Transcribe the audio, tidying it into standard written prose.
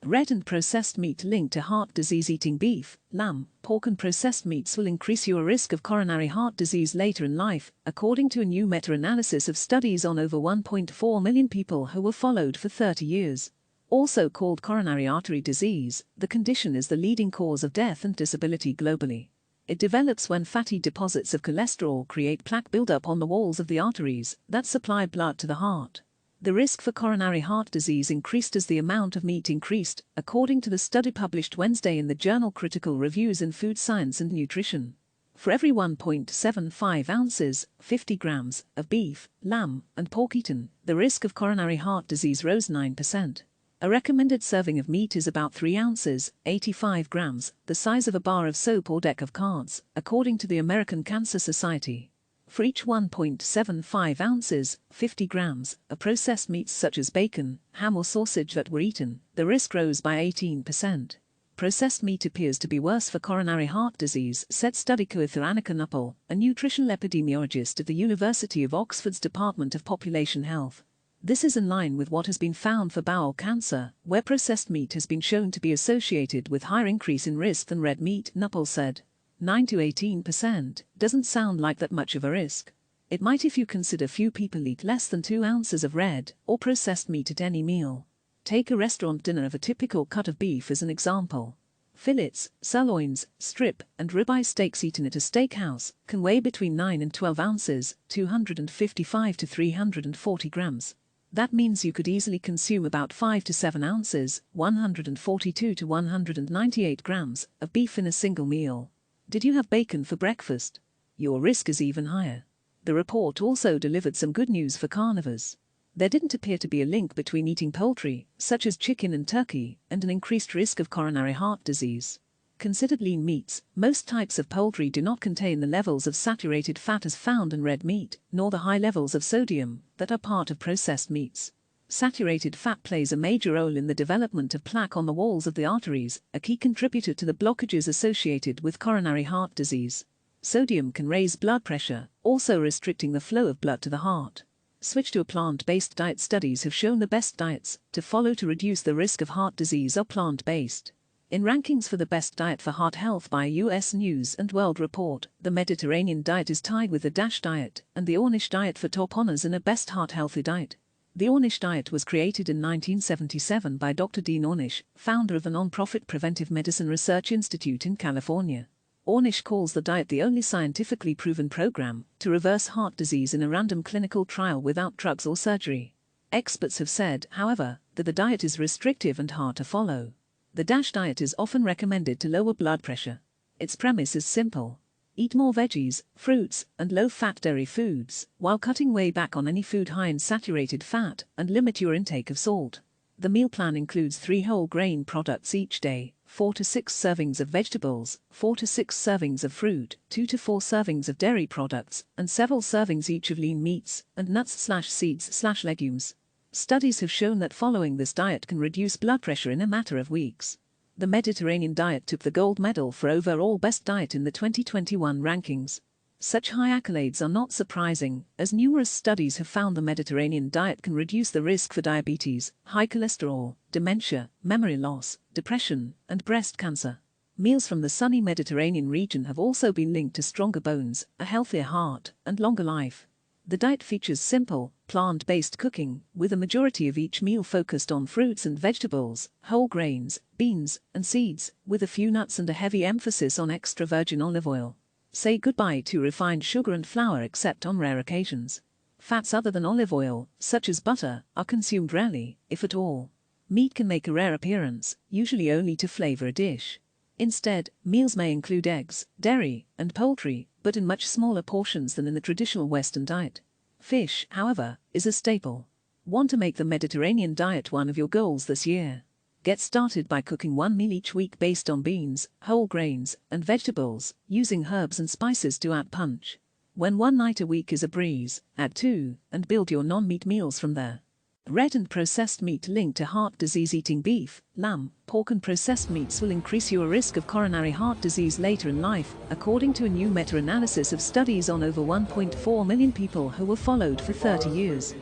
Red and processed meat linked to heart disease. Eating beef, lamb, pork and processed meats will increase your risk of coronary heart disease later in life, according to a new meta-analysis of studies on over 1.4 million people who were followed for 30 years. Also called coronary artery disease, the condition is the leading cause of death and disability globally. It develops when fatty deposits of cholesterol create plaque buildup on the walls of the arteries that supply blood to the heart. The risk for coronary heart disease increased as the amount of meat increased, according to the study published Wednesday in the journal Critical Reviews in Food Science and Nutrition. For every 1.75 ounces, 50 grams, of beef, lamb, and pork eaten, the risk of coronary heart disease rose 9%. A recommended serving of meat is about 3 ounces, 85 grams, the size of a bar of soap or deck of cards, according to the American Cancer Society. For each 1.75 ounces, 50 grams, of processed meats such as bacon, ham or sausage that were eaten, the risk rose by 18%. Processed meat appears to be worse for coronary heart disease, said study co-author Annika Nuppel, a nutritional epidemiologist at the University of Oxford's Department of Population Health. This is in line with what has been found for bowel cancer, where processed meat has been shown to be associated with higher increase in risk than red meat, Nuppel said. 9 to 18% doesn't sound like that much of a risk. It might if you consider few people eat less than 2 ounces of red or processed meat at any meal. Take a restaurant dinner of a typical cut of beef as an example. Fillets, sirloins, strip, and ribeye steaks eaten at a steakhouse can weigh between 9 and 12 ounces, 255 to 340 grams. That means you could easily consume about 5 to 7 ounces, 142 to 198 grams, of beef in a single meal. Did you have bacon for breakfast? Your risk is even higher. The report also delivered some good news for carnivores. There didn't appear to be a link between eating poultry, such as chicken and turkey, and an increased risk of coronary heart disease. Considered lean meats, most types of poultry do not contain the levels of saturated fat as found in red meat, nor the high levels of sodium that are part of processed meats. Saturated fat plays a major role in the development of plaque on the walls of the arteries, a key contributor to the blockages associated with coronary heart disease. Sodium can raise blood pressure, also restricting the flow of blood to the heart. Switch to a plant-based diet. Studies have shown the best diets to follow to reduce the risk of heart disease are plant-based. In rankings for the best diet for heart health by US News and World Report, the Mediterranean diet is tied with the DASH diet and the Ornish diet for top honors in a best heart-healthy diet. The Ornish diet was created in 1977 by Dr. Dean Ornish, founder of the non-profit Preventive Medicine Research Institute in California. Ornish calls the diet the only scientifically proven program to reverse heart disease in a random clinical trial without drugs or surgery. Experts have said, however, that the diet is restrictive and hard to follow. The DASH diet is often recommended to lower blood pressure. Its premise is simple. Eat more veggies, fruits, and low-fat dairy foods, while cutting way back on any food high in saturated fat, and limit your intake of salt. The meal plan includes 3 whole grain products each day, 4 to 6 servings of vegetables, 4 to 6 servings of fruit, 2 to 4 servings of dairy products, and several servings each of lean meats, and nuts/seeds/legumes. Studies have shown that following this diet can reduce blood pressure in a matter of weeks. The Mediterranean diet took the gold medal for overall best diet in the 2021 rankings. Such high accolades are not surprising, as numerous studies have found the Mediterranean diet can reduce the risk for diabetes, high cholesterol, dementia, memory loss, depression, and breast cancer. Meals from the sunny Mediterranean region have also been linked to stronger bones, a healthier heart, and longer life. The diet features simple, plant-based cooking, with a majority of each meal focused on fruits and vegetables, whole grains, beans, and seeds, with a few nuts and a heavy emphasis on extra virgin olive oil. Say goodbye to refined sugar and flour except on rare occasions. Fats other than olive oil, such as butter, are consumed rarely, if at all. Meat can make a rare appearance, usually only to flavor a dish. Instead, meals may include eggs, dairy, and poultry, but in much smaller portions than in the traditional Western diet. Fish, however, is a staple. Want to make the Mediterranean diet one of your goals this year? Get started by cooking 1 meal each week based on beans, whole grains, and vegetables, using herbs and spices to add punch. When 1 night a week is a breeze, add 2, and build your non-meat meals from there. Red and processed meat linked to heart disease. Eating beef, lamb, pork and processed meats will increase your risk of coronary heart disease later in life, according to a new meta-analysis of studies on over 1.4 million people who were followed for 30 years.